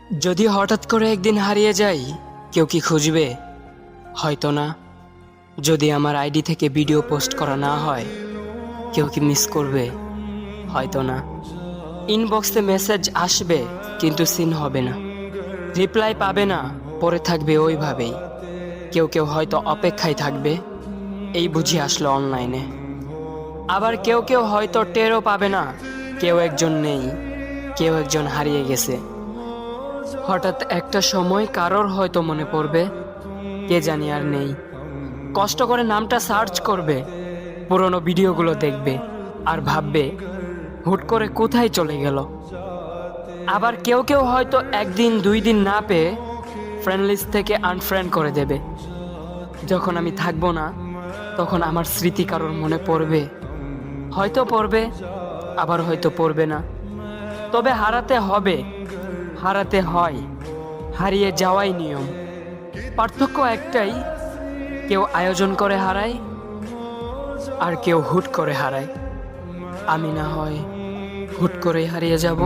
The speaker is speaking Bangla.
যদি হঠাৎ করে একদিন হারিয়ে যাই, কেউ কি খুঁজবে? হয়তো না। যদি আমার আইডি থেকে ভিডিও পোস্ট করা না হয়, কেউ কি মিস করবে? হয়তো না। ইনবক্সে মেসেজ আসবে কিন্তু সিন হবে না, রিপ্লাই পাবে না, পরে থাকবে ওইভাবেই। কেউ কেউ হয়তো অপেক্ষায় থাকবে, এই বুঝি আসলো অনলাইনে। আবার কেউ কেউ হয়তো টেরও পাবে না, কেউ একজন নেই, কেউ একজন হারিয়ে গেছে। হঠাৎ একটা সময় কারোর হয়তো মনে পড়বে, কে জানি আর নেই। কষ্ট করে নামটা সার্চ করবে, পুরনো ভিডিওগুলো দেখবে আর ভাববে হুট করে কোথায় চলে গেল। আবার কেউ কেউ হয়তো একদিন দুই দিন না পেয়ে ফ্রেন্ড লিস্ট থেকে আনফ্রেন্ড করে দেবে। যখন আমি থাকবো না, তখন আমার স্মৃতি কারোর মনে পড়বে, হয়তো পড়বে, আবার হয়তো পড়বে না। তবে হারাতে হবে, হারাতে হয়, হারিয়ে যাওয়াই নিয়ম। পার্থক্য একটাই, কেউ আয়োজন করে হারায় আর কেউ হুট করে হারায়। আমি না হয় হুট করেই হারিয়ে যাব।